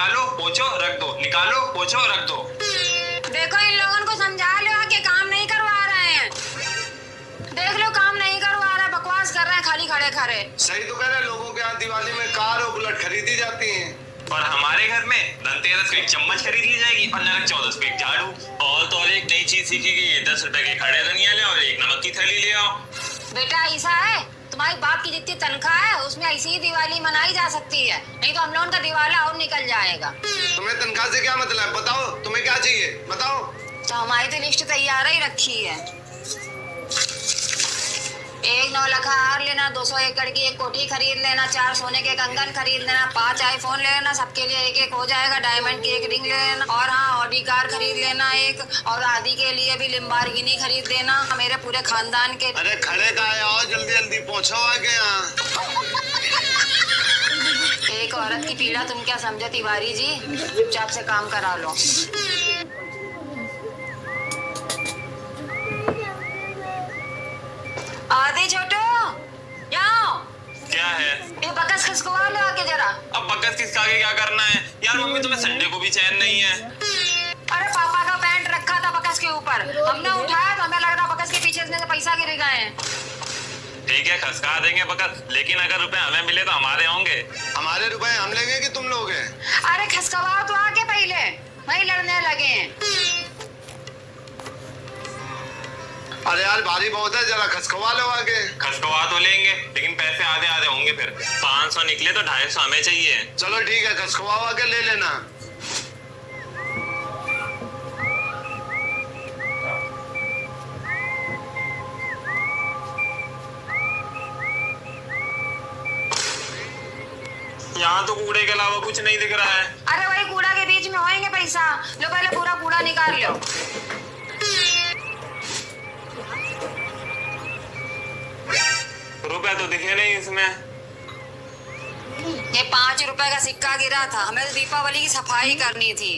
निकालो पोछो रख दो, निकालो पोछो रख दो। देखो इन लोगों को समझा लो कि काम नहीं करवा रहे हैं। देख लो काम नहीं करवा रहा, बकवास कर रहे हैं खाली खड़े खड़े। सही तो कह रहे, लोगों के यहाँ दिवाली में कार और बुलेट खरीदी जाती हैं। और हमारे घर में धनतेरस को एक चम्मच खरीद ली जाएगी और नरक चौदस को एक झाड़ू। और एक नई चीज सीखी कि ये 10 रुपए के खड़े धनिया ले और एक नमक की थैली ले आओ। बेटा ऐसा है, तुम्हारी बाप की जितनी तनख्वाह है उसमें ऐसी ही दिवाली मनाई जा सकती है, नहीं तो हम लोगों का दिवाला और निकल जाएगा। तुम्हें तनख्वाह से क्या मतलब? बताओ तुम्हें क्या चाहिए, बताओ। तो हमारी तो लिस्ट तैयार ही रखी है। एक 9 लाख हार लेना, 200 एकड़ की एक कोठी खरीद लेना, 4 सोने के कंगन खरीद लेना, 5 आईफोन ले लेना, सबके लिए एक एक हो जाएगा। डायमंड की एक रिंग ले लेना, और हाँ ऑडी कार खरीद लेना एक, और आदि के लिए भी लिम्बार्गिनी खरीद देना, मेरे पूरे खानदान के। अरे खड़े का है, आओ जल्दी जल्दी पहुंचो आगे यहाँ। एक औरत की पीड़ा तुम क्या समझे तिवारी जी, चुपचाप से काम करा लो। आदि छोटू जाओ। क्या है? ये बकस खिसकवा लो आके जरा। अब बकस किसका आगे क्या करना है यार? मम्मी तुम्हें संडे को भी चैन नहीं है। अरे पापा का पैंट रखा था बकस के ऊपर, हमने उठाया तो हमें लग रहा बकस के पीछे से पैसा गिर गए हैं। ठीक है खसका देंगे बकस, लेकिन अगर रुपए हमें मिले तो हमारे होंगे। हमारे रुपए हम लेंगे कि तुम लोगे? अरे खसकवा तो आके पहले, वही लड़ने लगे हैं। अरे यार भारी बहुत है, जरा खसकवा लो आगे। खसकवा तो लेंगे लेकिन पैसे आधे आधे होंगे। फिर 500 निकले तो 250 हमें चाहिए। चलो ठीक है, खसकवाओ आगे, ले लेना। यहाँ तो कूड़े के अलावा कुछ नहीं दिख रहा है। अरे वही कूड़ा के बीच में होएंगे पैसा, लो पहले पूरा कूड़ा निकाल लो। रुपए तो दिखे नहीं इसमें। ये 5 रुपए का सिक्का गिरा था, हमें तो दीपावली की सफाई करनी थी।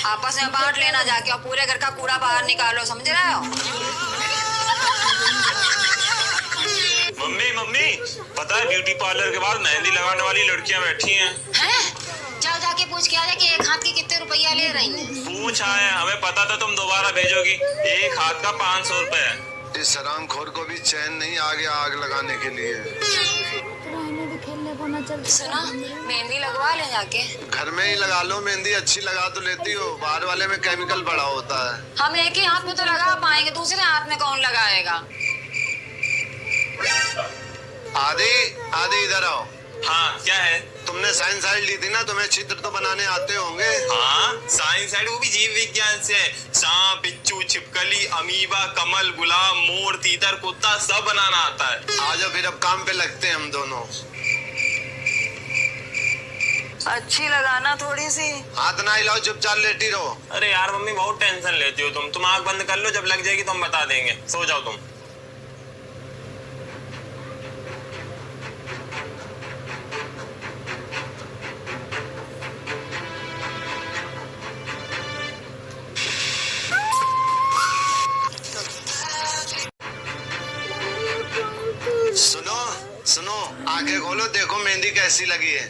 आपस में बांट लेना जाके, और पूरे घर का कूड़ा बाहर निकालो, समझ रहे हो? मम्मी मम्मी पता है ब्यूटी पार्लर के बाद मेहंदी लगाने वाली लड़कियां बैठी हैं। हैं? चल जाके पूछ के आ जा कि एक हाथ के कितने रुपया ले रही हैं। पूछ आए, हमें पता था तुम दोबारा भेजोगी। एक हाथ का 500 रुपए है। इस हरामखोर को भी चैन नहीं आगे आग लगाने के लिए। सुना, मेहंदी लगवा ले जाके। घर में ही लगा लो मेहंदी, अच्छी लगा तो लेती हो, बाहर वाले में केमिकल बड़ा होता है। हम एक ही हाथ में तो लगा पाएंगे, दूसरे हाथ में कौन लगाएगा? आदि आदि इधर आओ। हाँ क्या है? तुमने साइंस साइड ली थी ना, तुम्हें चित्र तो बनाने आते होंगे। हाँ साइंस साइड, वो भी जीव विज्ञान से। सांप, बिच्छू, छिपकली, अमीबा, कमल, गुलाब, मोर, तीतर, कुत्ता सब बनाना आता है। आ जाओ फिर, अब काम पे लगते हैं हम दोनों। अच्छी लगाना थोड़ी सी। हाथ ना हिलाओ, चुपचाप लेटी रहो। अरे यार मम्मी बहुत टेंशन लेती हो तुम आंख बंद कर लो, जब लग जाएगी तो हम बता देंगे। सो जाओ तुम। सुनो सुनो, आंखें खोलो, देखो मेहंदी कैसी लगी है।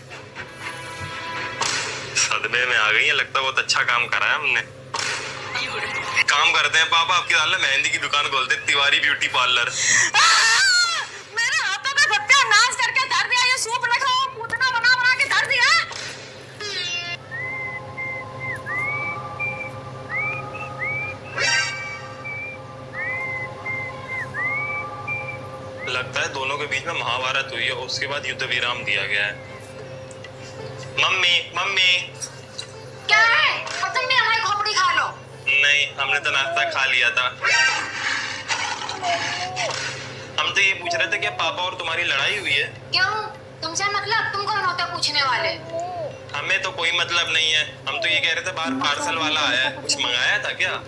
सदमे में आ गई है, लगता है बहुत अच्छा काम करा है हमने। काम करते हैं पापा, आपकी दाल मेहंदी की दुकान खोलते हैं, तिवारी ब्यूटी पार्लर। मेरे हाथों पे सत्यानाश करके धर दिया, ये सूप रखा हो, पूतना बना बना के धर दिया। लगता है दोनों के बीच में महाभारत हुई है, उसके बाद युद्ध विराम दिया गया है। मम्मी मम्मी क्या है? अब तुम भी हमारी खोपड़ी खा लो। नहीं, हमने तो नाश्ता खा लिया था। हम तो ये पूछ रहे थे कि पापा और तुम्हारी लड़ाई हुई है। क्यों? तुमसे मतलब? तुम कौन होते पूछने वाले? हमें तो कोई मतलब नहीं है, हम तो ये कह रहे थे बाहर पार्सल वाला आया है, कुछ मंगाया था क्या?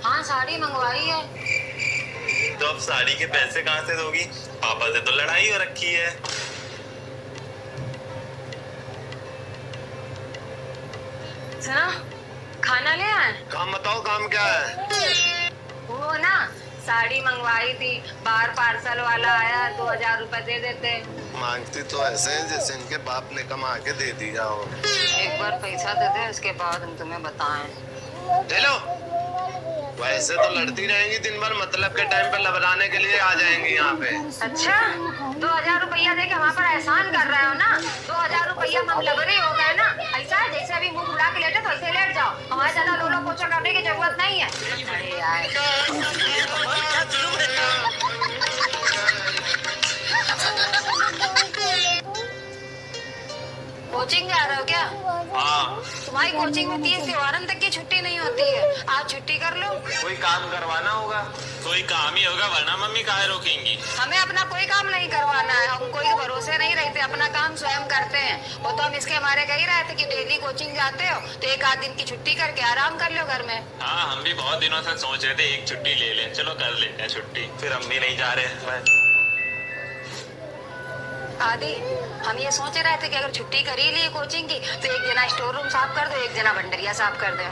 हाँ साड़ी मंगवाई है। तो अब साड़ी के पैसे कहाँ से दोगी? पापा से तो लड़ाई हो रखी है। सुना, खाना ले आए? काम बताओ, काम क्या है? वो ना साड़ी मंगवाई थी, बाहर पार्सल वाला आया, 2000 रुपए दे देते। मांगती तो ऐसे है जैसे इनके बाप ने कमा के दे दिया हो। एक बार पैसा दे दे, उसके बाद हम तुम्हें बताएं। ले लो। वैसे तो लड़ती रहेंगी दिन भर, मतलब के टाइम पे लबराने के लिए आ जाएंगी यहाँ पे। अच्छा, 2000 रुपया दे के वहाँ पर एहसान कर रहे हो ना? 2000 रुपया हम लबरे हो गए ना? ऐसा है जैसे अभी मुंह फुला के लेटे तो ऐसे लेट जाओ, हमारे ज्यादा लोला पोछा करने की जरूरत नहीं है। अरे यार, कोचिंग जा रहे हो क्या? हाँ, तुम्हारी कोचिंग में 30 त्योहारन तक की छुट्टी नहीं होती है, आज छुट्टी कर लो। कोई काम करवाना होगा। कोई काम ही होगा, वरना मम्मी काहे रोकेंगी? हमें अपना कोई काम नहीं करवाना है, हम कोई भरोसे नहीं रहते, अपना काम स्वयं करते हैं। वो तो हम इसके हमारे कह ही रहे थे कि डेली कोचिंग जाते हो तो एक आध दिन की छुट्टी करके आराम कर लो घर में। हाँ, हम भी बहुत दिनों से सोच रहे थे एक छुट्टी ले लें। चलो कर लेते हैं छुट्टी, फिर हम भी नहीं जा रहे। आदि, हम ये सोच रहे थे कि अगर छुट्टी कर ही ली कोचिंग की तो एक जना स्टोर रूम साफ कर दो, एक जना बंडरिया साफ कर दो।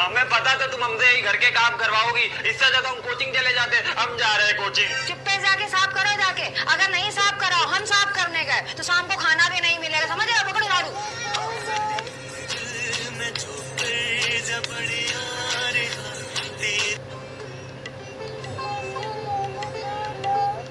हमें पता था तुम हमसे ही घर के काम करवाओगी, इससे ज्यादा हम कोचिंग चले जाते। हम जा रहे हैं कोचिंग। चुप्पे जाके साफ करो जाके, अगर नहीं साफ कराओ हम साफ करने गए तो शाम को खाना भी नहीं मिलेगा, समझ रहे हो? पकड़ो झाड़ू।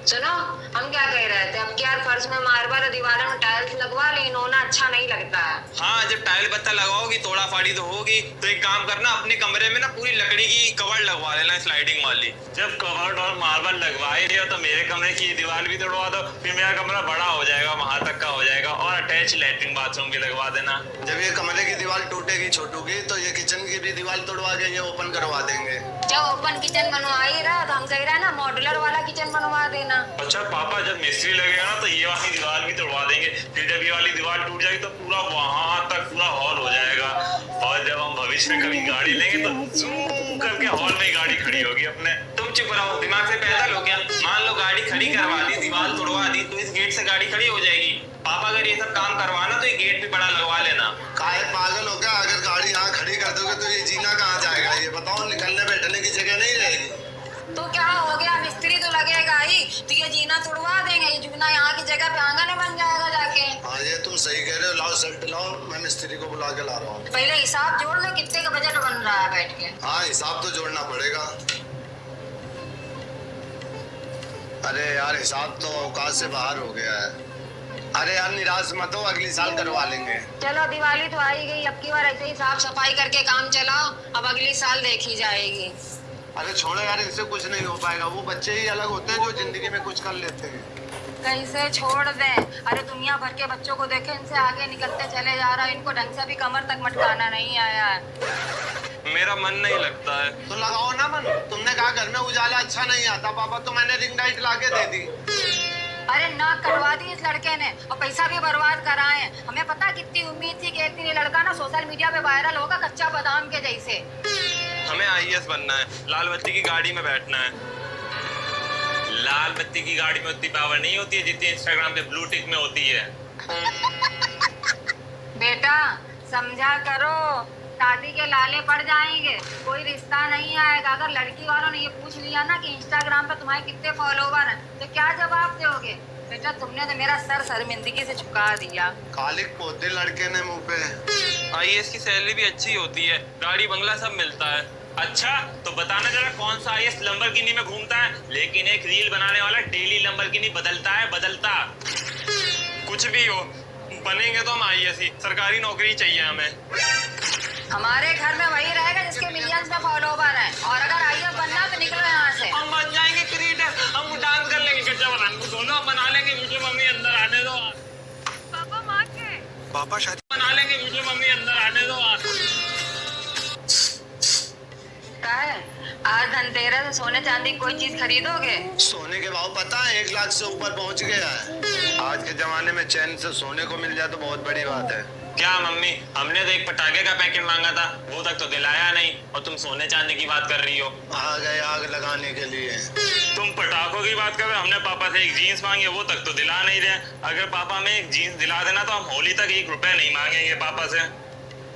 चलो, हम क्या कह रहे थे, अब क्या फर्श में मार्बल और दीवारों में टाइल्स लगवा ले, इन्होंने अच्छा नहीं लगता है। हाँ, जब टाइल पत्ता लगाओगी तोड़ा फाड़ी तो होगी, तो एक काम करना, अपने कमरे में ना पूरी लकड़ी की कवर लगवा लेना, स्लाइडिंग वाली। जब कवर और मार्बल लगवा ही रहे हो तो मेरे कमरे की दीवार भी तोड़वा दो, फिर मेरा कमरा बड़ा हो जाएगा, वहां तक का हो जाएगा, और अटैच लैट्रिन बाथरूम भी लगवा देना। जब ये कमरे की दीवार टूटेगी छोटू की, तो ये किचन की भी दीवार तोड़वा के ये ओपन करवा देंगे। जब ओपन किचन बनवा ही रहा तो हम कह रहे हैं ना, मॉड्यूलर वाला किचन बनवा देना। अच्छा पापा, जब मिस्त्री लगेगा ना तो ये वाली दीवार भी तोड़वा देंगे, फिर जब ये वाली दीवार टूट जाएगी तो पूरा वहां तक पूरा हॉल हो जाएगा, और जब हम भविष्य में कभी गाड़ी लेंगे तो जूम करके हॉल में ही गाड़ी खड़ी होगी अपने। तुम चुप रहो, दिमाग से पैदल हो क्या? मान लो गाड़ी खड़ी करवा दी, दीवार तोड़वा दी, तो इस गेट से गाड़ी खड़ी हो जाएगी। पापा अगर ये सब काम करवाना तो ये गेट भी बड़ा लगवा लेना। काहे पागल हो क्या? अगर गाड़ी यहाँ खड़ी कर दोगे तो ये जीना कहाँ जाएगा? ये बताओ, निकलने बैठने की जगह नहीं रहेगी। तो क्या हो गया, मिस्त्री तो लगेगा ही, तो ये जीना तोड़वा देंगे, ये जीना यहाँ की जगह पे आंगन बन जाएगा जाके। हाँ, ये तुम सही कह रहे हो। लाओ सेट लाओ, मैं मिस्त्री को बुला के ला रहा हूँ। पहले हिसाब जोड़ लो, कितने का बजट बन रहा है बैठ के। हाँ, हिसाब तो जोड़ना पड़ेगा। अरे यार, हिसाब तो औकात से बाहर हो गया है। अरे यार, निराश मत हो, अगली साल करवा लेंगे। चलो, दिवाली तो आई गई, अब की बार ऐसे ही साफ सफाई करके काम चलाओ, अब अगली साल देखी जाएगी। अरे छोड़ो यार, इनसे कुछ नहीं हो पाएगा। वो बच्चे ही अलग होते हैं जो जिंदगी में कुछ कर लेते हैं। कैसे छोड़ दें? अरे दुनिया भर के बच्चों को देखे, इनसे आगे निकलते चले जा रहा है, इनको ढंग से भी कमर तक मटकाना नहीं आया है। मेरा मन नहीं लगता है। तो लगाओ ना मन। तुमने कहा घर में उजाला अच्छा नहीं आता पापा, तो मैंने रिंग लाइट ला के दे दी। अरे नाक कटवा दी इस लड़के ने और पैसा भी बर्बाद कराए। हमें पता कितनी उम्मीद थी कि एक दिन ये लड़का ना सोशल मीडिया पे वायरल होगा कच्चा बादाम के जैसे। हमें आईएएस बनना है, लाल बत्ती की गाड़ी में बैठना है। लाल बत्ती की गाड़ी में उतनी पावर नहीं होती है जितनी इंस्टाग्राम पे ब्लू टिक में होती है। बेटा समझा करो, शादी के लाले पड़ जाएंगे, कोई रिश्ता नहीं आएगा। अगर लड़की वालों ने ये पूछ लिया ना कि इंस्टाग्राम पे तुम्हारे कितने फॉलोवर हैं, तो क्या जवाब दोगे? बेटा तुमने तो मेरा सर शर्मिंदगी से झुका दिया। खालिक पोते लड़के ने मुंह पे। आईएएस की सैलरी भी अच्छी होती है, गाड़ी बंगला सब मिलता है। अच्छा तो बताना जरा, कौन सा आईएएस लंबरगिनी में घूमता है, लेकिन एक रील बनाने वाला डेली लंबरगिनी बदलता है, बदलता। कुछ भी हो, बनेंगे तो हम आईएएस ही, सरकारी नौकरी चाहिए हमें। हमारे घर में वही रहेगा जिसके मिलियंस में फॉलोवर हैं, और अगर आईएएस बनना तो निकलो यहाँ से। हम बन जाएंगे क्रिएटर, हम डांस कर लेंगे, कच्चा बादाम को दोनों हम बना लेंगे। वीडियो मम्मी अंदर आने दो। पापा माँ के पापा शादी बना लेंगे, वीडियो मम्मी अंदर आने दो। क्या है, आज धनतेरस से सोने चांदी कोई चीज खरीदोगे? सोने के भाव पता है 1 लाख से ऊपर पहुंच गया है। आज के जमाने में चैन से सोने को मिल जाए तो बहुत बड़ी बात है। क्या मम्मी, हमने तो एक पटाखे का पैकेट मांगा था, वो तक तो दिलाया नहीं, और तुम सोने चांदी की बात कर रही हो। आ गए आग लगाने के लिए। तुम पटाखों की बात कर रहे हो, हमने पापा से एक जीन्स मांगी, वो तक तो दिला नहीं रहे। अगर पापा हमें एक जीन्स दिला देना तो हम होली तक 1 रुपया नहीं मांगेंगे पापा से।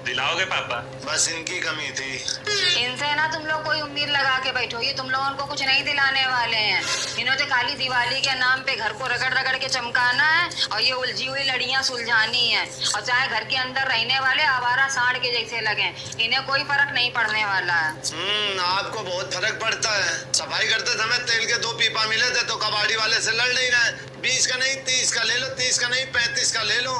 दिलाओगे पापा? बस इनकी कमी थी। इनसे ना तुम लोग कोई उम्मीद लगा के बैठो, ये तुम लोगों को कुछ नहीं दिलाने वाले हैं। इन्होंने खाली दिवाली के नाम पे घर को रगड़ रगड़ के चमकाना है और ये उलझी हुई लड़ियां सुलझानी है, और चाहे घर के अंदर रहने वाले आवारा सांड के जैसे लगे, इन्हें कोई फर्क नहीं पड़ने वाला है। आपको बहुत फर्क पड़ता है। सफाई करते समय तेल के 2 पीपा मिले थे तो कबाड़ी वाले से लड़ नहीं रहे। 20 का नहीं 30 का ले लो, 30 का नहीं 35 का ले लो।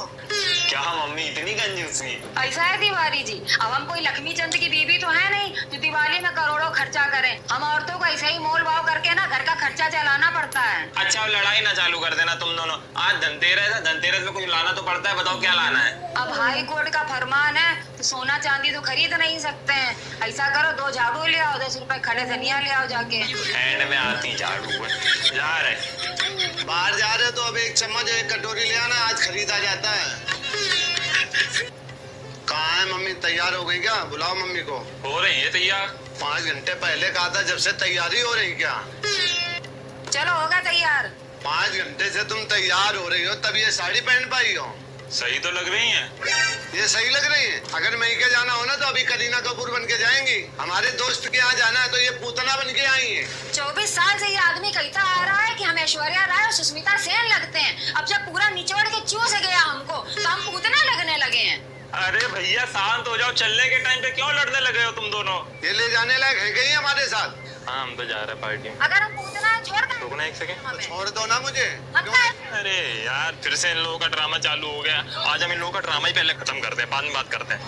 क्या मम्मी इतनी कंजूसी? ऐसा है तिवारी जी, अब हम कोई लक्ष्मी चंद की बीबी तो है नहीं जो दिवाली में करोड़ों खर्चा करें। हम औरतों को ऐसे ही मोल भाव करके ना घर का खर्चा चलाना पड़ता है। अच्छा अब लड़ाई ना चालू कर देना तुम दोनों। आज धनतेरस है, धनतेरस में कुछ लाना तो पड़ता है। बताओ क्या लाना है? अब हाई कोर्ट का फरमान है तो सोना चांदी तो खरीद नहीं सकते हैं। ऐसा करो 2 झाड़ू ले आओ, 10 रुपए खड़े धनिया ले आओ जाके। एंड में आती झाड़ू जा रहे। बाहर जा रहे हो तो अब 1 चम्मच 1 कटोरी ले आना, आज खरीदा जाता है। कहाँ है मम्मी? तैयार हो गई क्या? बुलाओ मम्मी को। हो रही है तैयार। 5 घंटे पहले कहा था, जब से तैयारी हो रही क्या? चलो होगा तैयार। 5 घंटे से तुम तैयार हो रही हो, तब ये साड़ी पहन पाई हो? सही तो लग रही हैं। ये सही लग रही है। अगर मैं के जाना हो ना तो अभी करीना कपूर बन के जाएंगी। हमारे दोस्त के यहाँ जाना है तो ये पूतना बन के आई है। 24 साल से ये आदमी कहता आ रहा है कि हम ऐश्वर्या राय और सुष्मिता सेन लगते हैं। अब जब पूरा निचोड़ के चूस गया हमको तो हम पूतना लगने लगे हैं। अरे भैया शांत हो जाओ। चलने के टाइम पे क्यों लड़ने लगे हो तुम दोनों? ये ले जाने लायक है गई हमारे साथ। हाँ हम तो जा रहे हैं पार्टी में। अगर हम पूतना है छोड़ दो। रुकना 1 सेकंड। तो छोड़ दो ना मुझे। अरे यार फिर से इन लोगों का ड्रामा चालू हो गया। आज हम इन लोगों का ड्रामा ही पहले खत्म करते हैं, बाद में बात करते हैं।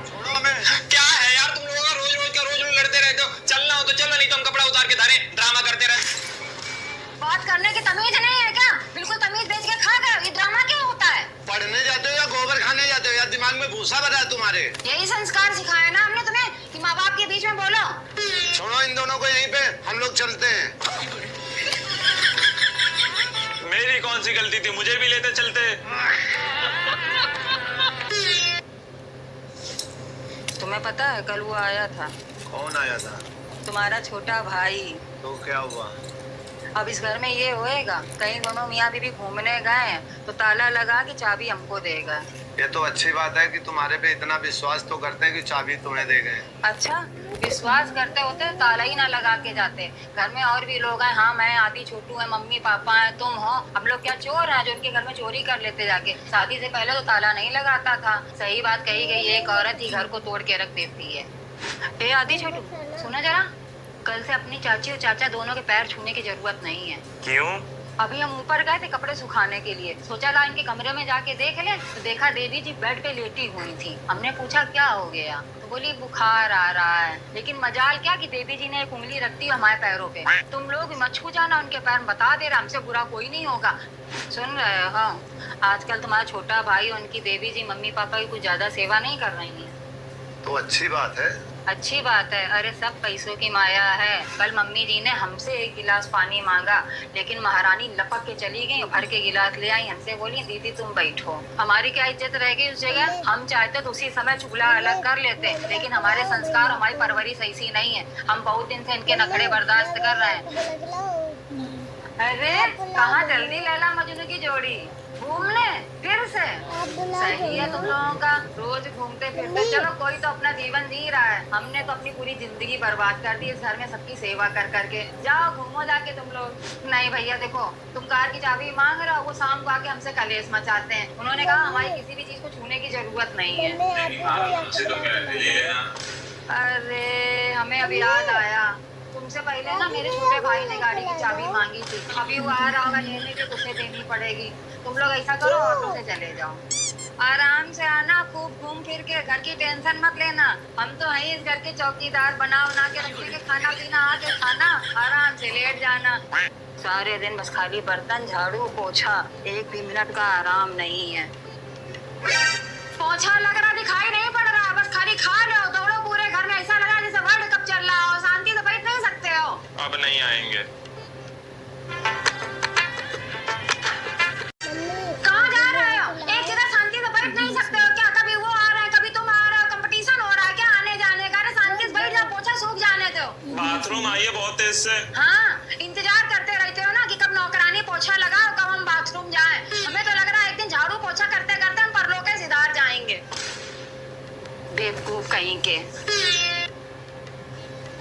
छोड़ो हमें। क्या है यार तुम लोगों का रोज लड़ते रहते हो। चलना हो तो चलो, नहीं तो हम कपड़ा उतार के धारे ड्रामा करते रहे। बात करने की तमीज नहीं है क्या? बिल्कुल तमीज बेच के खा गए। ये ड्रामा क्या होता है? पढ़ने जाते हो या गोबर खाने जाते हो? या दिमाग में भूसा भरा है तुम्हारे? यही संस्कार सिखाया ना हमने तुम्हें कि माँ बाप के बीच में बोलो। छोड़ो इन दोनों को यहीं पे, हम लोग चलते हैं। मेरी कौन सी गलती थी? मुझे भी लेते चलते। तुम्हें पता है कल वो आया था? कौन आया था? तुम्हारा छोटा भाई। तो क्या हुआ? अब इस घर में ये होएगा, कहीं दोनों मियाँ बीवी घूमने गए हैं तो ताला लगा के चाबी हमको देगा। ये तो अच्छी बात है कि तुम्हारे पे इतना विश्वास तो करते हैं कि चाबी तुम्हें दे गए। अच्छा, विश्वास करते होते तो ताला ही ना लगा के जाते। घर में और भी लोग हैं। हाँ मैं आदि छोटू है, मम्मी पापा है, तुम हो। हम लोग क्या चोर हैं जो उनके घर में चोरी कर लेते जाके? शादी से पहले तो ताला नहीं लगाता था। सही बात कही गई, एक औरत ही घर को तोड़ के रख देती है। ए आदि छोटू सुना जरा, कल से अपनी चाची और चाचा दोनों के पैर छूने की जरूरत नहीं है। क्यों? अभी हम ऊपर गए थे कपड़े सुखाने के लिए, सोचा ला इनके कमरे में जाके देख ले, तो देखा देवी जी बेड पे लेटी हुई थी। हमने पूछा क्या हो गया, तो बोली बुखार आ रहा है। लेकिन मजाल क्या कि देवी जी ने एक उंगली रख दी हमारे पैरों पे। तुम लोग मत छू जाना उनके पैर, बता दे रहा, हमसे बुरा कोई नहीं होगा। सुन रहे हो? आजकल तुम्हारा छोटा भाई और उनकी देवी जी मम्मी पापा की कुछ ज्यादा सेवा नहीं कर रही है। तो अच्छी बात है। अच्छी बात है। अरे सब पैसों की माया है। कल मम्मी जी ने हमसे 1 गिलास पानी मांगा, लेकिन महारानी लपक के चली गई, भर के गिलास ले आई। हमसे बोली दीदी तुम बैठो। हमारी क्या इज्जत रह गई उस जगह? हम चाहते तो उसी समय चूल्हा अलग कर लेते, लेकिन हमारे संस्कार हमारी परवरिश ऐसी नहीं है। हम बहुत दिन से इनके नखरे बर्दाश्त कर रहे हैं। अरे कहाँ जल्दी लैला मजनू की जोड़ी घूमने फिर से? सही है तुम लोगों का, रोज घूमते फिरते। चलो कोई तो अपना जीवन जी रहा है, हमने तो अपनी पूरी जिंदगी बर्बाद कर दी इस घर में सबकी सेवा कर करके। जाओ घूमो जाके तुम लोग। नहीं भैया देखो, तुम कार की चाबी मांग रहे हो, वो शाम को आके हमसे कलेश मचाते हैं। उन्होंने कहा हमारी किसी भी चीज को छूने की जरूरत नहीं है। अरे हमें अभी याद आया, तुमसे पहले ना मेरे छोटे भाई ने गाड़ी की चाबी मांगी थी। अभी वो आ रहा होगा लेने के, उसे देनी पड़ेगी। तुम लोग ऐसा करो ऑटो से चले जाओ, आराम से आना, खूब घूम फिर के। घर की टेंशन मत लेना, हम तो हैं इस घर के चौकीदार। बना के रखेंगे, खाना पीना आके खाना, आराम से लेट जाना। सारे दिन बस खाली बर्तन झाड़ू पोछा, 1 भी मिनट का आराम नहीं है। पोछा लग रहा दिखाई नहीं पड़ रहा, बस खाली खा रहे हो, दौड़ो पूरे घर में। ऐसा लगा जैसे वर्ल्ड कप चल रहा हो। शांति से बैठ नहीं सकते हो? अब नहीं आएंगे। कहाँ जा रहे हो? एक जगह शांति से बैठ नहीं सकते हो क्या? कभी वो आ रहा है, कभी तुम आ रहे हो, कंपटीशन हो रहा है क्या आने जाने का? अरे शांति से बैठ जाओ, पोछा सूख जाने दो। बाथरूम आइए बहुत तेज से। हाँ इंतजार करते रहते हो ना कि कब नौकरानी पोछा लगाओ, कब हम बाथरूम जाएं। हमें तो लग रहा है एक दिन झाड़ू पोछा करते करते हम परलोक के सिधार जाएंगे। बेवकूफ कहीं के।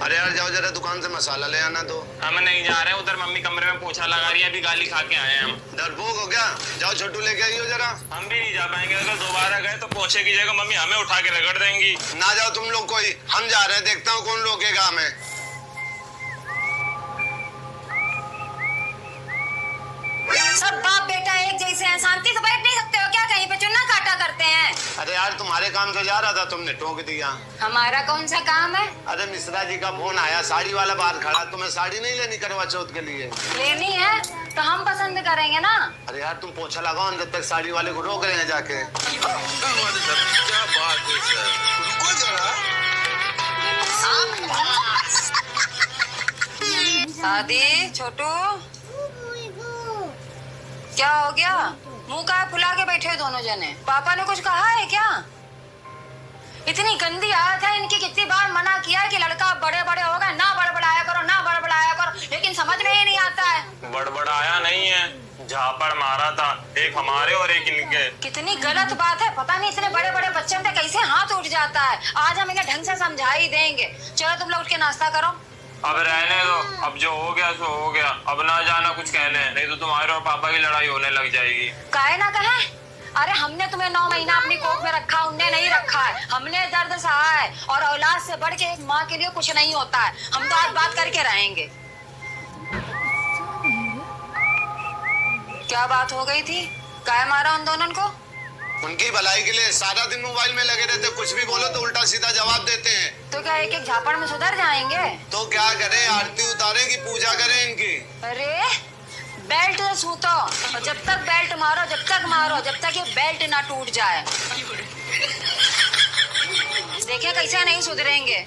अरे यार जाओ जरा दुकान से मसाला ले आना तो। हम नहीं जा रहे, उधर मम्मी कमरे में पोछा लगा रही है, अभी गाली खा के आए हैं हम। डरपोक हो क्या? जाओ छोटू लेके आइयो जरा। हम भी नहीं जा पाएंगे, अगर दोबारा गए तो पोछे की जगह मम्मी हमें उठा के रगड़ देंगी। ना जाओ तुम लोग कोई, हम जा रहे हैं, देखता हूँ कौन रोकेगा हमें। सब बाप बेटा एक जैसे हैं, शांति से बैठ नहीं सकते हो क्या? कहीं पे चुन्ना काटा करते हैं। अरे यार तुम्हारे काम से जा रहा था, तुमने टोक दिया। हमारा कौन सा काम है? अरे मिश्रा जी का फोन आया, साड़ी वाला बाहर खड़ा, तुम्हें साड़ी नहीं लेनी करवा चौथ के लिए? लेनी है तो हम पसंद करेंगे ना। अरे यार तुम पोछा लगाओ, अंदर तक साड़ी वाले को रोक रहे हैं जाके। क्या बात है सर, रुको जरा। आदि छोटू क्या हो गया? मुंह का फुला के बैठे हो दोनों जने। पापा ने कुछ कहा है क्या? इतनी गंदी आदत है इनकी, कितनी बार मना किया है कि लड़का बड़े बड़े हो गए, ना बड़बड़ाया करो, ना बड़बड़ाया करो, लेकिन समझ में ही नहीं आता है। बड़बड़ाया नहीं है, झापड़ मारा था, एक हमारे और एक इनके। कितनी गलत बात है, पता नहीं इतने बड़े बड़े बच्चे से कैसे हाथ उठ जाता है। आज हम इन्हें ढंग से समझा ही देंगे। चलो तुम लोग उठ के नाश्ता करो। अब रहने दो, अब जो हो गया सो हो गया, अब ना जाना कुछ कहने, नहीं तो तुम्हारे और पापा की लड़ाई होने लग जाएगी। काहे ना कहे? अरे हमने तुम्हें 9 महीना अपनी कोख में रखा, उनने नहीं रखा है। हमने दर्द सहा है, और औलाद से बढ़ के एक माँ के लिए कुछ नहीं होता है। हम तो आज बात करके रहेंगे। क्या बात हो गई थी? काहे मारा उन दोनों को? उनकी भलाई के लिए सारा दिन मोबाइल में लगे रहते, कुछ भी बोलो तो उल्टा सीधा जवाब देते हैं। तो क्या एक एक झापड़ में सुधर जाएंगे? तो क्या करें, आरती उतारें कि पूजा करें इनकी? अरे बेल्ट से सूतो, और जब तक बेल्ट मारो, जब तक मारो, जब तक ये बेल्ट ना टूट जाए। देखिए कैसे नहीं सुधरेंगे।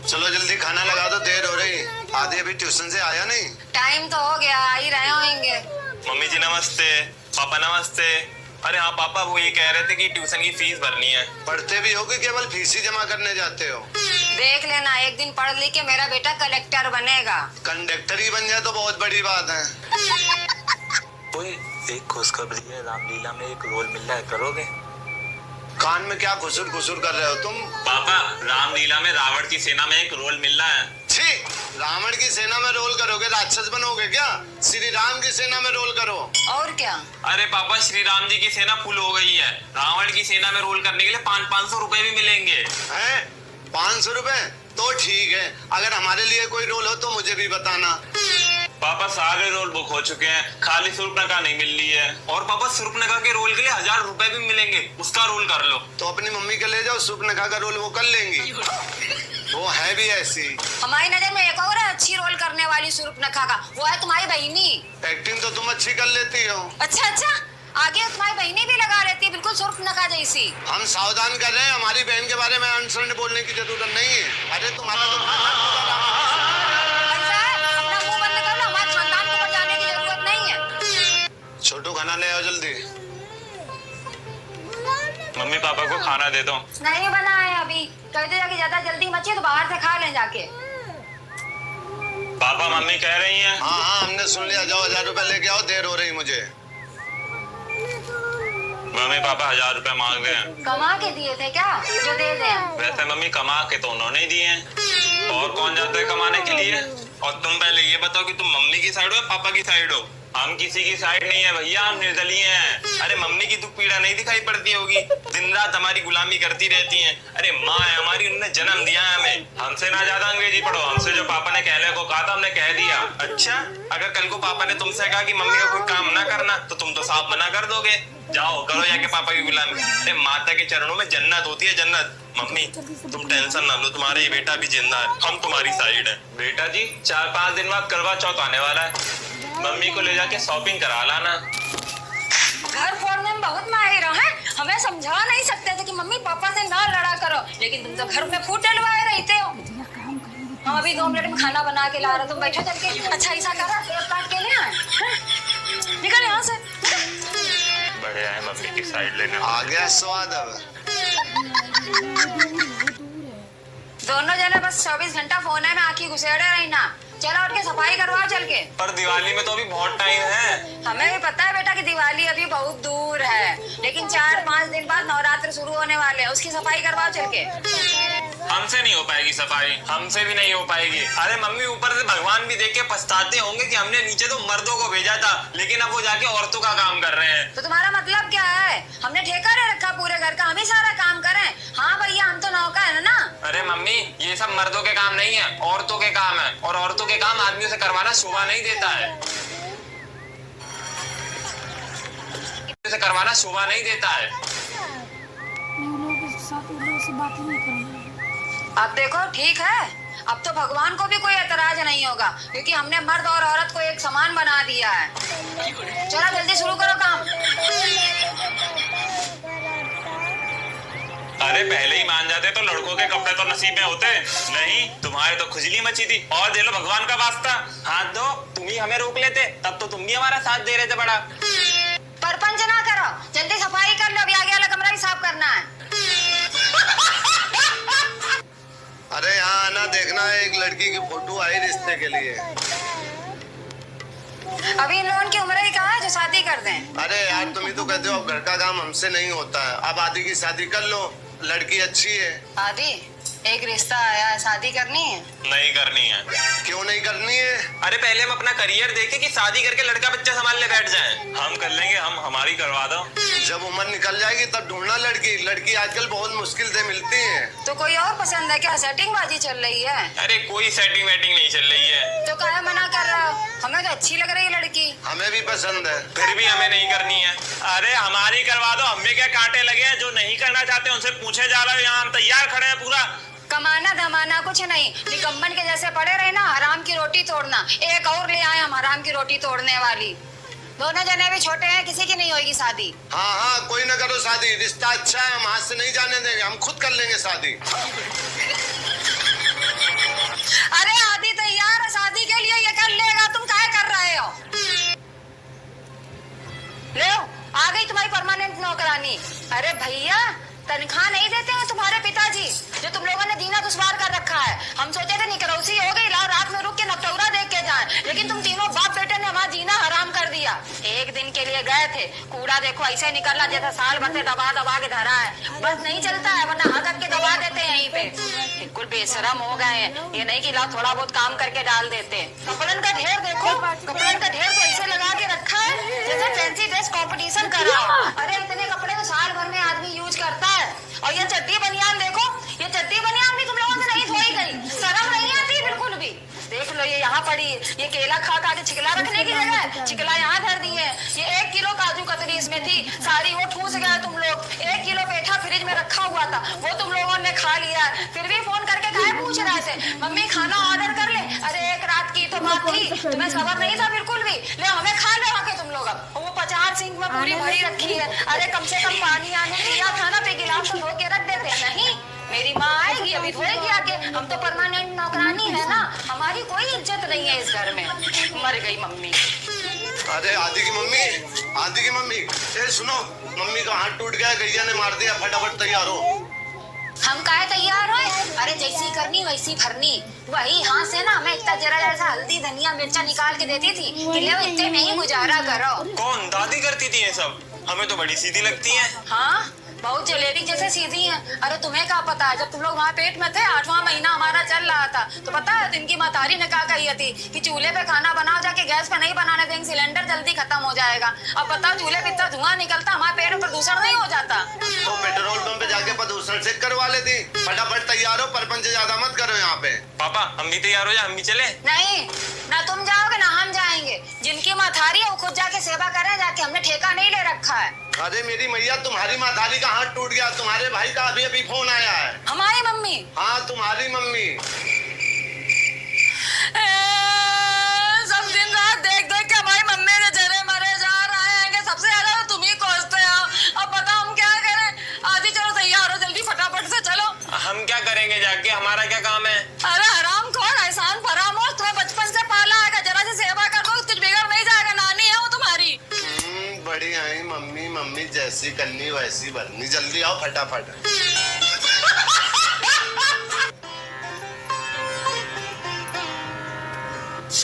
चलो जल्दी खाना लगा दो, देर हो रही। आदि अभी ट्यूशन से आया नहीं? टाइम तो हो गया, आ ही रहे होंगे। मम्मी जी नमस्ते, पापा नमस्ते। अरे हाँ पापा, वो ये कह रहे थे कि ट्यूशन की फीस भरनी है। पढ़ते भी हो कि केवल फीस ही जमा करने जाते हो? देख लेना, एक दिन पढ़ लिख के मेरा बेटा कलेक्टर बनेगा। कंडक्टर ही बन जाए तो बहुत बड़ी बात है। ओए, एक खुशखबरी है, रामलीला में एक रोल मिल रहा है, करोगे? कान में क्या खुसुर खुसुर कर रहे हो तुम? पापा, रामलीला में रावण की सेना में एक रोल मिल रहा है। छी, रावण की सेना में रोल करोगे? राक्षस बनोगे क्या? श्री राम की सेना में रोल करो। और क्या? अरे पापा, श्री राम जी की सेना फुल हो गई है, रावण की सेना में रोल करने के लिए 500 रुपए भी मिलेंगे। हैं? 500 रुपए? तो ठीक है, अगर हमारे लिए कोई रोल हो तो मुझे भी बताना। पापा सारे रोल बुक हो चुके हैं, खाली सुर्पनखा नहीं मिल रही है। और पापा सुर्पनखा के रोल के लिए 1000 रुपए भी मिलेंगे, उसका रोल कर लो। तो अपनी मम्मी के ले जाओ, सुपनखा का रोल वो कर लेंगी, वो है भी ऐसी। हमारी नजर में एक और है अच्छी रोल करने वाली सुर्पनखा का, वो है तुम्हारी बहिनी। एक्टिंग तो तुम अच्छी कर लेती हो। अच्छा, आगे तुम्हारी बहिनी भी लगा लेती है, बिल्कुल सुर्पनखा जैसी। हम सावधान कर रहे हैं, हमारी बहन के बारे में अनसुन बोलने की जरूरत नहीं है। अरे तुम्हारा तो ऐसा है, अपना मुंह बंद कर लो, हमारे खानदान को बचाने की जरूरत नहीं है। छोटू खाना ले आओ जल्दी। मम्मी पापा को खाना दे दो। नहीं बना है अभी, कहते जाके ज्यादा जल्दी मची तो बाहर से खा ले जाके। पापा मम्मी कह रही हैं। हाँ हाँ हमने सुन लिया, जाओ 1000 रुपए लेके आओ, देर हो रही मुझे। मम्मी पापा 1000 रुपए मांग रहे हैं। कमा के दिए थे क्या जो दे दें? वैसे मम्मी कमा के तो उन्होंने ही दिए हैं, और कौन जाता है कमाने के लिए? और तुम पहले ये बताओ कि तुम मम्मी की साइड हो या पापा की साइड हो? हम किसी की साइड नहीं है भैया, हम निर्दलीय हैं। अरे मम्मी की दुख पीड़ा नहीं दिखाई पड़ती होगी, दिन रात हमारी गुलामी करती रहती हैं। अरे माँ है हमारी, उन्होंने जन्म दिया है हमें। हमसे ना ज्यादा अंग्रेजी पढ़ो, हमसे जो पापा ने कहने को कहा था हमने कह दिया। अच्छा, अगर कल को पापा ने तुमसे कहा कि मम्मी का कोई काम ना करना, तो तुम तो साफ मना कर दोगे, जाओ करो जाके पापा की गुलामी। अरे माता के चरणों में जन्नत होती है, जन्नत। मम्मी तुम टेंशन ना लो, तुम्हारा ये बेटा भी जिंदा है, हम तुम्हारी साइड है। बेटा जी 4-5 दिन बाद करवा चौथ आने वाला है, मम्मी को ले जाके शॉपिंग करा लाना। घर फोड़ने में बहुत माहिर हो हैं? हमें समझा नहीं सकते थे कि मम्मी पापा से ना लड़ा करो, लेकिन तुम तो घर में फूट डलवाए रहते हो। हम अभी 2 मिनट में खाना बना के ला रहे, तुम बैठो चल के। अच्छा ऐसा करो, सेब काट के ले आए, निकल यहाँ से। बढ़िया है, मम्मी की साइड लेने। आ गया स्वाद अब। दोनों जने बस 24 घंटा फोन में आंखी घुसेड़े रही ना। चलो उठ के सफाई करवाओ चल के। पर दिवाली में तो अभी बहुत टाइम है। हमें भी पता है बेटा कि दिवाली अभी बहुत दूर है, लेकिन 4-5 दिन बाद नवरात्र शुरू होने वाले हैं, उसकी सफाई करवाओ चल के। हमसे नहीं हो पाएगी सफाई, हमसे भी नहीं हो पाएगी। अरे मम्मी, ऊपर से भगवान भी देख के पछताते होंगे कि हमने नीचे तो मर्दों को भेजा था, लेकिन अब वो जाके औरतों का काम कर रहे हैं। तो तुम्हारा मतलब क्या है? हमने ठेका ले रखा पूरे घर का, हम ही सारा काम करें? हाँ भैया, हम तो नौकर है ना। अरे मम्मी, ये सब मर्दों के काम नहीं है, औरतों के काम है, और औरतों के काम आदमियों से करवाना शोभा नहीं देता है। से करवाना शोभा नहीं देता है। उन लोगों के साथ उन लोगों से बात ही नहीं करना। अब देखो, ठीक है, अब तो भगवान को भी कोई एतराज नहीं होगा, क्योंकि हमने मर्द और औरत को एक समान बना दिया है। चलो जल्दी शुरू करो काम। अरे पहले ही मान जाते तो लड़कों के कपड़े तो नसीब में होते नहीं, तुम्हारे तो खुजली मची थी। और दे लो भगवान का वास्ता, हाथ दो, तुम ही हमें रोक लेते, तब तो तुम भी हमारा साथ दे रहे थे। बड़ा परपंच ना करो, जल्दी सफाई कर लो, अभी आगे वाला कमरा भी साफ करना है। अरे यहाँ आना, देखना है एक लड़की की फोटो आई रिश्ते के लिए। अभी इन लोगों की उम्र ही कहाँ है जो शादी कर दें? अरे यार, तुम ही तो कहते हो अब घर का काम हमसे नहीं होता है, अब आदि की शादी कर लो, लड़की अच्छी है। आदि, एक रिश्ता आया है, शादी करनी है? नहीं करनी है। क्यों नहीं करनी है? अरे पहले हम अपना करियर देखें कि शादी करके लड़का बच्चा संभालने बैठ जाएं। हम कर लेंगे, हम हमारी करवा दो। जब उम्र निकल जाएगी तब ढूंढना लड़की। लड़की आजकल बहुत मुश्किल से मिलती है। तो कोई और पसंद है क्या? सेटिंग बाजी चल रही है? अरे कोई सेटिंग वेटिंग नहीं चल रही है। तो काहे मना कर रहा हो? हमें तो अच्छी लग रही है लड़की। हमें भी पसंद है। फिर भी हमें नहीं करनी है। अरे हमारी करवा दो, हमें क्या कांटे लगे हैं? जो नहीं करना चाहते उनसे पूछे जा रहे हो, यहाँ हम तैयार खड़े हैं पूरा। कमाना धमाना कुछ नहीं, निकम्मन के जैसे पड़े रहे ना, हराम की रोटी तोड़ना। एक और ले आए हम हराम की रोटी तोड़ने वाली। दोनों जने भी छोटे हैं, किसी की नहीं होगी शादी। हाँ हाँ, कोई ना करो शादी, रिश्ता अच्छा है, हम हाथ से नहीं जाने देंगे, हम खुद कर लेंगे शादी। अरे आदि तैयार है शादी के लिए, ये कर लेगा, तुम काहे कर रहे हो? ले आ गई तुम्हारी परमानेंट नौकरानी। अरे भैया, तनख्वाह नहीं देते हैं तुम्हारे पिताजी, जो तुम लोगों ने दीना दुश्वार कर रखा है। हम सोचे थे निकरौसी हो गई, लाओ रात में रुक के नवटौरा देख के जाएं, लेकिन तुम तीनों बाप बेटे ने हमारा जीना हराम कर दिया। एक दिन के लिए गए थे, कूड़ा देखो ऐसे निकलना जैसा साल भर से दबा दबा के धरा है। बस नहीं चलता है, वरना हक के दबा देते हैं यहीं पे। बिल्कुल बेशरम हो गए हैं, ये नहीं कि लाओ थोड़ा बहुत काम करके डाल देते। कपड़न का ढेर देखो, कपड़न का ढेर तो ऐसे लगा के रखा है जैसे फैंसी ड्रेस कॉम्पिटिशन कर रहा हो। अरे इतने कपड़े तो साल भर में आदमी यूज करता है। और ये चड्डी बनियान देखो, ये चड्डी बनियान भी तुम लोगों से नहीं धोई गई, शर्म नहीं आती बिल्कुल भी। देख लो, ये यहाँ पड़ी, ये केला खा खा के छिकला रखने की जगह छिकला यहाँ धर दी है। ये 1 किलो काजू कतरी इसमें थी, सारी वो ठूस गए तुम लोग। 1 किलो पेठा फ्रिज में रखा हुआ था, वो तुम लोगों ने खा लिया। फिर भी फोन करके काहे पूछ रहे थे, मम्मी खाना ऑर्डर कर ले? अरे एक रात की तो बात थी, तुम्हें खबर नहीं था बिल्कुल भी। ले हमें खा ले आके तुम लोग। अब वो 50 सिंक में पूरी भरी रखी है। अरे कम से कम पानी आने दिया था ना, पे गिलास तो धो के रख देते। नहीं, मेरी माँ आएगी अभी धोएगी आके। हम तो परमानेंट नौकरानी है ना, हमारी कोई इज्जत नहीं है इस घर में। मर गई मम्मी। अरे आदि की मम्मी, आदि की मम्मी, ए सुनो, मम्मी का हाथ टूट गया, गैया ने मार दिया, फटाफट तैयार हो। हम काहे तैयार हो? अरे जैसी करनी वैसी भरनी। वही हाथ से ना मैं इतना जरा जरा हल्दी धनिया मिर्चा निकाल के देती थी कि ले इतने में ही गुजारा करो। कौन दादी करती थी ये सब? हमें तो बड़ी सीधी लगती है। हाँ, बहुत जलेबी जैसे सीधी हैं। अरे तुम्हें क्या पता है, जब तुम लोग वहाँ पेट में थे, 8वां महीना हमारा चल रहा था, तो पता है इनकी मतारी ने क्या कही थी कि चूल्हे पे खाना बनाओ, जाके गैस पे नहीं बनाने देंगे, सिलेंडर जल्दी खत्म हो जाएगा। अब बताओ, चूल्हे पे इतना धुआं निकलता, हमारे पेट में प्रदूषण नहीं हो जाता? तो पेट्रोल पंप पे जाके प्रदूषण चेक करवा लेती। फटाफट तैयार हो, परपंच ज्यादा मत करो यहाँ पे। पापा हम भी तैयार हो जाए, हम भी चले? नहीं, ना तुम जाओगे ना हम जाएंगे। जिनकी मतारी है वो खुद जाके सेवा करें जाके, हमने ठेका नहीं ले रखा है। अरे मेरी मैया, तुम्हारी मातारी का हाथ टूट गया, तुम्हारे भाई का अभी अभी फोन आया है। हमारी मम्मी? हाँ, तुम्हारी मम्मी। सब दिन रात देख देख के हमारी मम्मी ने जरे मरे जा रहे हैं, सबसे ज्यादा तो तुम ही कोसते हो। अब बताओ हम क्या करें? आदि चलो तैयार हो, जल्दी फटाफट से चलो। हम क्या करेंगे जाके, हमारा क्या काम है? अरे हराम खोर, एहसान फरामोश, तुम्हें बचपन से पाला है, जरा से सेवा कर दो, कुछ बिगड़ नहीं जाएगा। नानी है वो तुम्हारी। बड़ी आई मम्मी, मम्मी जैसी करनी वैसी भरनी। जल्दी आओ फटाफट।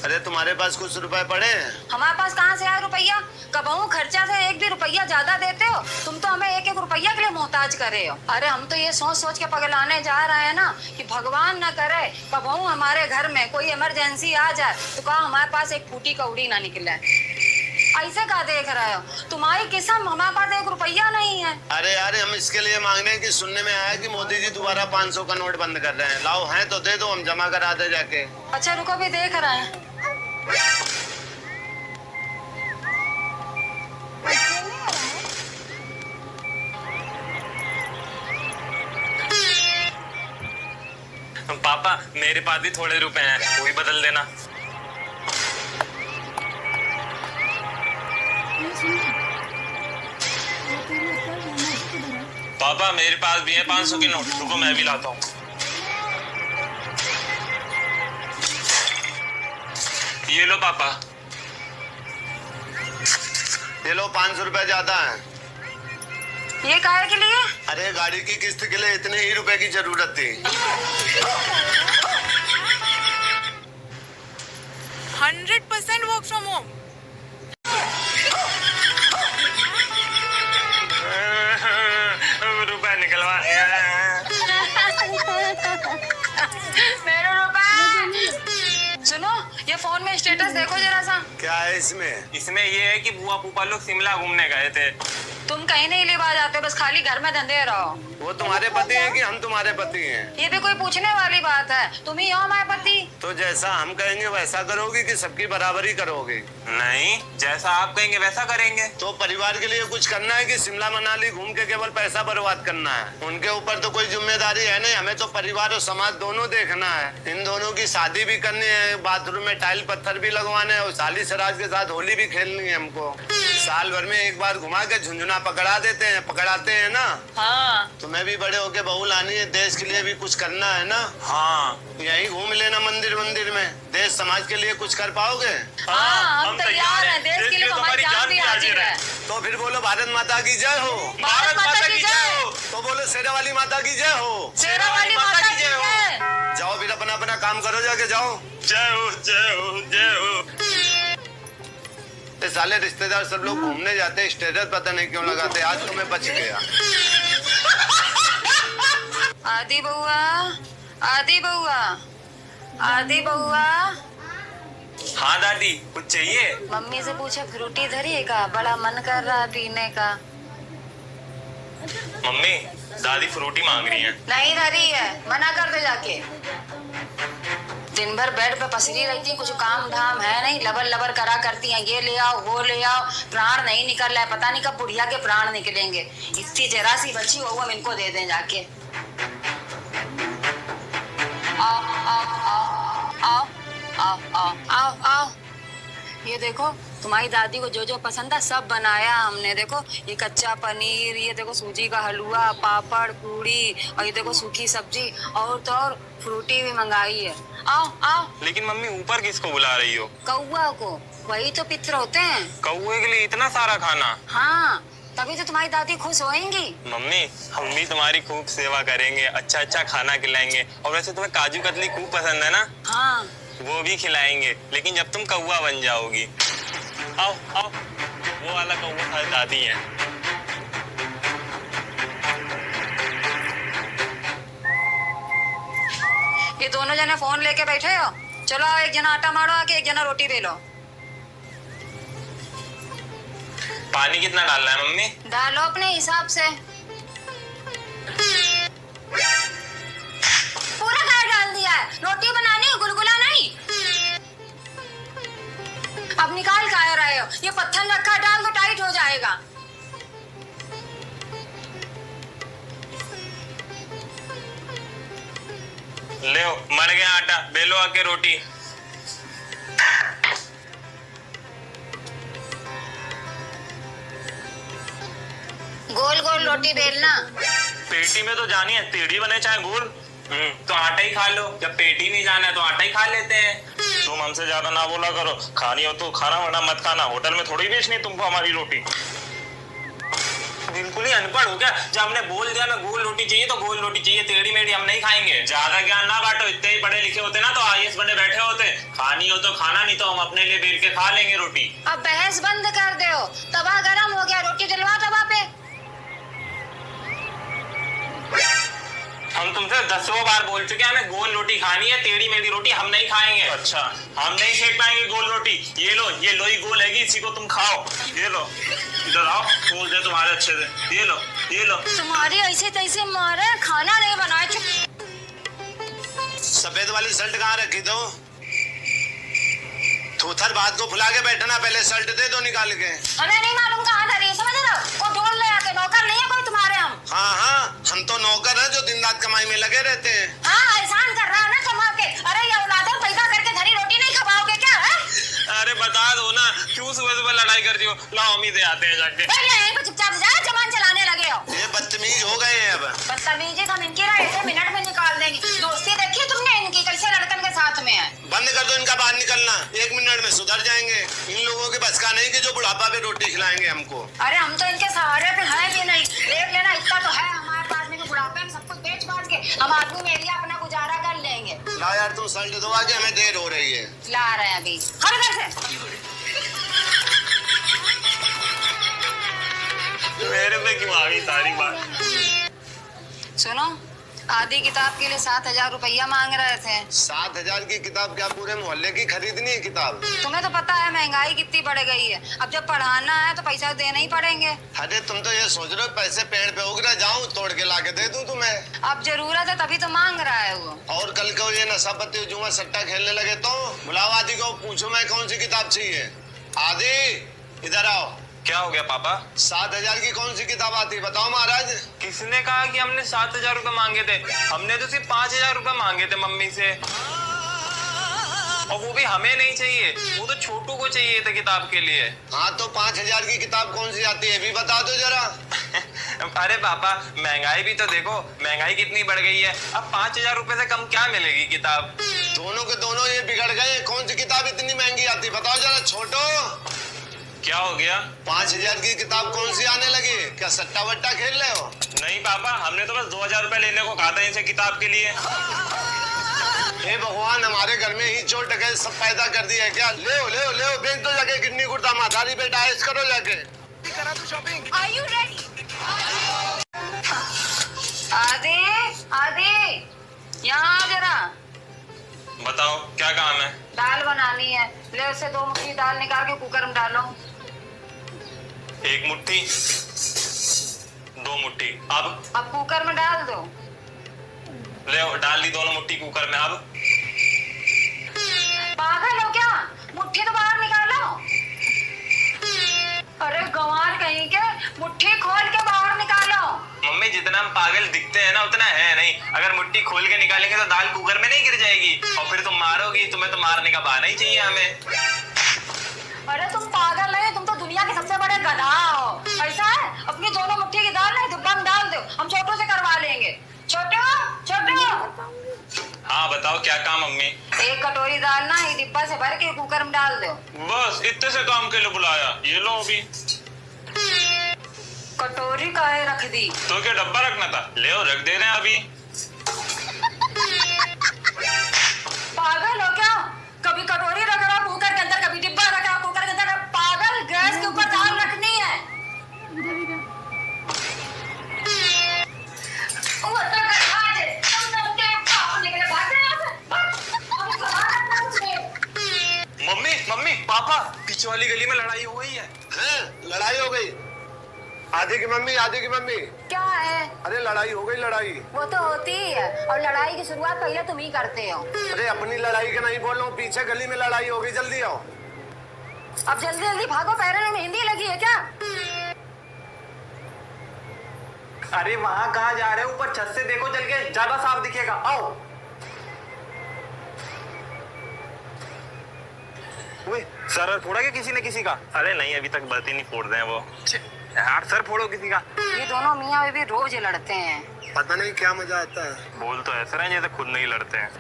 अरे तुम्हारे पास कुछ रुपए पड़े हैं? हमारे पास कहाँ से आए रुपया? कब कबहू खर्चा से एक भी रुपया ज्यादा देते हो? तुम तो हमें एक एक रुपया के लिए मोहताज करे हो। अरे हम तो ये सोच सोच के पगलाने जा रहे हैं ना कि भगवान न करे कबहू हमारे घर में कोई इमरजेंसी आ जाए तो कहा हमारे पास एक फूटी कौड़ी ना निकले। ऐसे का देख रहे हो? तुम्हारी किस्म, हमारे पास एक रुपया नहीं है। अरे यार हम इसके लिए मांग रहे हैं कि सुनने में आया कि मोदी जी दोबारा 500 का नोट बंद कर रहे हैं। लाओ हैं तो दे दो, हम जमा करा दे जाके। अच्छा रुको भी देख रहे हैं। पापा मेरे पास भी थोड़े रुपए हैं, वही बदल देना। ये सुन, ये तेरी ऊपर मामा से किधर है? पापा मेरे पास भी है 500 के नोट, रुको मैं भी लाता हूँ। ये लो पापा। ये लो 500 रुपए ज्यादा है। ये काहे के लिए? अरे गाड़ी की किस्त के लिए इतने ही रुपए की जरूरत थी। 100% वर्क फ्रॉम होम। रुपए निकलवा मेरे रुपए। सुनो ये फोन में स्टेटस देखो जरा सा। क्या है इसमें? इसमें ये है कि बुआ फूफा लोग शिमला घूमने गए थे। तुम कहीं नहीं लिबा जाते, बस खाली घर में धंधे रहो। वो तुम्हारे पति हैं कि हम तुम्हारे पति हैं? ये भी कोई पूछने वाली बात है? तुम ही हो हमारे पति। तो जैसा हम कहेंगे वैसा करोगी कि सबकी बराबरी करोगी? नहीं, जैसा आप कहेंगे वैसा करेंगे। तो परिवार के लिए कुछ करना है कि शिमला मनाली घूम के केवल पैसा बर्बाद करना है? उनके ऊपर तो कोई जिम्मेदारी है नहीं, हमें तो परिवार और समाज दोनों देखना है। इन दोनों की शादी भी करनी है, बाथरूम में टाइल पत्थर भी लगवाने हैं और साली सराज के साथ होली भी खेलनी है हमको। साल भर में एक बार घुमा के झुंझुना पकड़ाते हैं ना। हाँ तुम्हें भी बड़े होके बहू लानी है, देश के लिए भी कुछ करना है ना। हाँ यहीं घूम लेना मंदिर में, देश समाज के लिए कुछ कर पाओगे? हाँ हम तैयार हैं, देश के लिए हमारी जान भी हाजिर है। तो फिर बोलो भारत माता की जय हो। भारत माता की जय हो। तो बोलो शेरा वाली माता की जय हो। शेरा वाली माता की जय हो। जाओ फिर अपना अपना काम करो, जाके जाओ। जय हो जय हो जय हो। ये साले रिश्तेदार सब लोग घूमने जाते, स्टेटस पता नहीं क्यों लगाते। आज तो मैं बच गया। आदि बउआ, आदि बउआ, आदि बउआ। हाँ दादी कुछ चाहिए? मम्मी से पूछे फ्रूटी धरी का, बड़ा मन कर रहा है पीने का। मम्मी दादी फ्रूटी मांग रही है। नहीं धरी है, मना कर दे जाके। दिन भर बेड पे पसरी रहती है, कुछ काम धाम है नहीं, लबर लबर करा करती हैं, ये ले आओ वो ले आओ। प्राण नहीं निकल रहा है, पता नहीं कब बुढ़िया के प्राण निकलेंगे। इतनी जरा सी बची हो हम इनको दे दें जाके। आओ आओ आओ आओ आओ आओ आओ आओ। ये देखो तुम्हारी दादी को जो जो पसंद है सब बनाया हमने। देखो ये कच्चा पनीर, ये देखो सूजी का हलवा, पापड़ पूड़ी, और ये देखो सूखी सब्जी, और तो और फ्रूटी भी मंगाई है। आओ आओ। लेकिन मम्मी ऊपर किसको बुला रही हो? कौआ को, वही तो पितर होते हैं। कौए के लिए इतना सारा खाना? हाँ तभी तो तुम्हारी दादी खुश होएंगी। मम्मी हम भी तुम्हारी खूब सेवा करेंगे, अच्छा अच्छा खाना खिलाएंगे। और वैसे तुम्हें काजू कतली खूब पसंद है ना? हाँ वो भी खिलाएंगे, लेकिन जब तुम कौआ बन जाओगी। आओ आओ, वो वाला कौआ हमारी दादी है। ये दोनों जने फोन लेके बैठे हो, चलो आओ, एक जना आटा मारो आके, एक जना रोटी बेलो। पानी कितना डालना है मम्मी? डालो अपने हिसाब से। पूरा गाय डाल दिया है, रोटी बनानी है, गुलगुला नहीं। अब निकाल का रहे हो, ये पत्थर रखा डाल तो टाइट हो जाएगा। ले मर गया आटा, बेलो आके रोटी। गोल गोल रोटी बेलना। पेटी में तो जानी है, टेढ़ी बने चाहे गोल। तो आटा ही खा लो, जब पेटी नहीं जाना है तो आटा ही खा लेते हैं। तुम हमसे ज्यादा ना बोला करो, खानी हो तो खाना वरना मत खाना। होटल में थोड़ी बेचनी तुमको हमारी रोटी। बिल्कुल ही अनपढ़ हो क्या? जब हमने बोल दिया ना गोल रोटी चाहिए तो गोल रोटी चाहिए, टेढ़ी मेढ़ी हम नहीं खाएंगे। ज्यादा ज्ञान ना बांटो, इतने ही पढ़े लिखे होते ना तो आईएएस बने बैठे होते। खानी हो तो खाना, नहीं तो हम अपने लिए बेल के खा लेंगे रोटी। अब बहस बंद कर दो, तवा गरम हो गया, रोटी डलवा तवा पे। हम तुमसे 10 बार बोल चुके हैं हमें गोल रोटी खानी है, टेढ़ी मेढ़ी रोटी हम नहीं खाएंगे। अच्छा, हम नहीं सेक पाएंगे गोल रोटी। ये लो, ये लोई गोल हैगी, इसी को तुम खाओ। ये लो, इधर आओ, खोल दे तुम्हारे अच्छे से। ये लो, ये लो। तुम्हारी ऐसे तैसे मारे, खाना नहीं बनाए। सफेद वाली शर्ट कहाँ रखी तो? थूथर बात को फुला के बैठना, पहले शर्ट दे दो निकाल के। हमें नहीं मालूम कहाँ धरी है, समझ रहे हो? वो ढूंढ ले आके, नौकर नहीं है कोई तुम्हारे हम। हाँ, हम तो नौकर हैं जो दिन रात कमाई में लगे रहते हैं। हाँ, एहसान कर रहा है ना कमा के। अरे ये औलादों पैदा करके धरी रोटी नहीं खवाओगे क्या है? अरे बता दो ना, क्यों सुबह सुबह लड़ाई करती हो? लाओ हम ही दे आते हैं जाके। यहीं पे चुपचाप जाओ, जबान चलाने लगे हो। ये बदतमीज हो गए हैं अब। बदतमीजी हम इनकी रहे थे, मिनट में निकाल देंगे। दोस्ती देखी तुमने इनकी कैसे लड़कन के साथ में है। बंद कर दो इनका बाहर निकलना, 1 मिनट में सुधर जाएंगे। इन लोगों के बस का नहीं कि जो बुढ़ापा पे रोटी खिलाएंगे हमको। अरे हम तो इनके सहारे पे हैं भी नहीं। देख लेना, इतना तो है हमारे पास में कि बुढ़ापे में सब कुछ बेच बाच के हम आदमी मेरी अपना गुजारा कर लेंगे। ला यार, तुम शर्ट दो आगे, हमें देर हो रही है। ला रहे हैं अभी, हर घर से। मेरे पे क्यों आ गई सारी बात? सुनो, आधी किताब के लिए 7,000 रुपया मांग रहे थे। 7,000 की किताब क्या पूरे मोहल्ले की खरीदनी है किताब? तुम्हें तो पता है महंगाई कितनी बढ़ गई है। अब जब पढ़ाना है तो पैसा देने ही पड़ेंगे। अरे तुम तो ये सोच रहे हो पैसे पेड़ पे उग रहे, जाऊं तोड़ के लाके दे दूं तुम्हें? अब जरूरत है तभी तो मांग रहा है वो। और कल को ये नशा पत्ती जुआ सट्टा खेलने लगे तो बुलाओ आदि को, पूछो मैं कौन सी किताब चाहिए। आदि इधर आओ। क्या हो गया पापा? 7,000 की कौन सी किताब आती है बताओ महाराज। किसने कहा कि हमने 7,000 रुपए मांगे थे? हमने तो सिर्फ 5,000 रुपए मांगे थे मम्मी से, और वो भी हमें नहीं चाहिए, वो तो छोटू को चाहिए थे किताब के लिए। हाँ तो 5,000 की किताब कौन सी आती है भी बता दो जरा। अरे पापा, महंगाई भी तो देखो, महंगाई कितनी बढ़ गई है। अब 5,000 रुपए से कम क्या मिलेगी किताब? दोनों के दोनों ये बिगड़ गए, कौन सी किताब इतनी महंगी आती बताओ जरा। छोटो क्या हो गया? 5,000 की किताब कौन सी आने लगी? क्या सट्टा वट्टा खेल रहे हो? नहीं पापा, हमने तो बस 2,000 रुपए लेने को कहा था इनसे किताब के लिए। हे भगवान, हमारे घर में ही चोर डकैत सब पैदा कर दिया है क्या? ले बेच दो जाके किडनी गुर्दा माथारी बेटा, ऐश करो जाके। Are you ready? आदि यहाँ आ जरा। बताओ क्या काम है? दाल बनानी है, ले उसे 2 मुट्ठी दाल निकाल के कुकर में डालो। 1 मुट्ठी, 2 मुट्ठी, अब कुकर में डाल दो। ले डाल दी दोनों मुट्ठी कुकर में। अब पागल हो क्या? मुट्ठी तो बाहर निकालो। अरे गंवार कहीं के, मुट्ठी खोल के बाहर निकालो। मम्मी, जितना हम पागल दिखते हैं ना उतना है नहीं। अगर मुट्ठी खोल के निकालेंगे तो दाल कुकर में नहीं गिर जाएगी, और फिर तुम मारोगी। तुम्हें तो मारने का बहाना ही चाहिए हमें। अरे तुम पागल नहीं, तुम तो दुनिया के सबसे बड़े गधा हो। ऐसा है, अपनी दोनों मुट्ठी की दाल ना डिब्बा में डाल दो, हम छोटू से करवा लेंगे। छोटू हाँ बताओ क्या काम मम्मी? 1 कटोरी दाल ना ये डिब्बा से भर के कुकर में डाल दो। बस इतने से काम के लिए बुलाया? ये लो अभी। कटोरी काहे रख दी? तो क्या डब्बा रखना था? ले रख दे रहे हैं अभी। पागल हो क्या? कभी कटोरी रख रहा कुकर के अंदर, कभी डिब्बा रख रहा कुकर के अंदर। पागल, गैस के ऊपर दाल रखनी है। मम्मी पापा, पीछे वाली गली में लड़ाई हो गई है। लड़ाई हो गई? आदि की मम्मी क्या है? अरे लड़ाई हो गई, लड़ाई। वो तो होती ही है, और लड़ाई की शुरुआत पहले तुम ही करते हो। अरे अपनी लड़ाई के नहीं बोल रहा हूँ, पीछे गली में लड़ाई हो गई, जल्दी आओ। अब जल्दी जल्दी भागो, पैरों में मेहंदी लगी है क्या? अरे वहाँ कहाँ जा रहे हो? ऊपर छत से देखो चल के, ज्यादा साफ दिखेगा। आओ। सर फोड़ा क्या किसी ने किसी का? अरे नहीं, अभी तक बर्ती नहीं फोड़ रहे हैं वो। यार सर फोड़ो किसी का। ये दोनों मियाँ बीवी रोज लड़ते हैं। पता नहीं क्या मजा आता है। बोल तो ऐसा रहे जैसे खुद नहीं लड़ते हैं।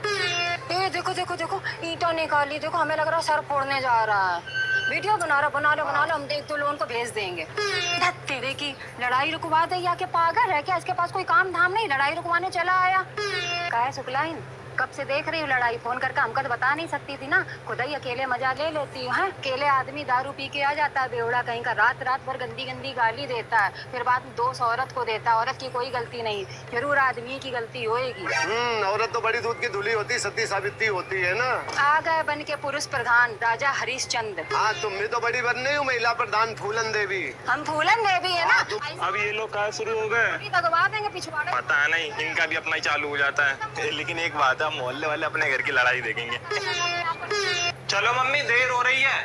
देखो ईंटों निकाली, देखो हमें लग रहा है सर फोड़ने जा रहा है। वीडियो बना लो हम देख तो लोगों को भेज देंगे। धत तेरे की लड़ाई रुकवा दे या के पागल है क्या? इसके पास कोई काम धाम नहीं, लड़ाई रुकवाने चला आया। क्या है शुक्लाइन, कब से देख रही हूँ लड़ाई, फोन करके हमको तो बता नहीं सकती थी ना, खुद ही अकेले मजा ले लेती हूँ। अकेले आदमी दारू पी के आ जाता है बेवड़ा कहीं का, रात भर गंदी गंदी गाली देता है, फिर बाद में दोष औरत को देता है। औरत की कोई गलती नहीं, जरूर आदमी की गलती होएगी। औरत तो बड़ी दूध की धुली होती, सती सावित्री होती है ना। आ गए बन के पुरुष प्रधान राजा हरिश्चंद्र। हाँ, तुम भी तो बड़ी बन रही हो महिला प्रधान फूलन देवी। हम फूलन देवी है ना। अब ये लोग कहाँ शुरू हो गए? भगवा देंगे पिछवाड़े। पता नहीं, इनका भी अपना ही चालू हो जाता है। लेकिन एक बात है, मोहल्ले वाले अपने घर की लड़ाई देखेंगे। चलो मम्मी, देर हो रही है।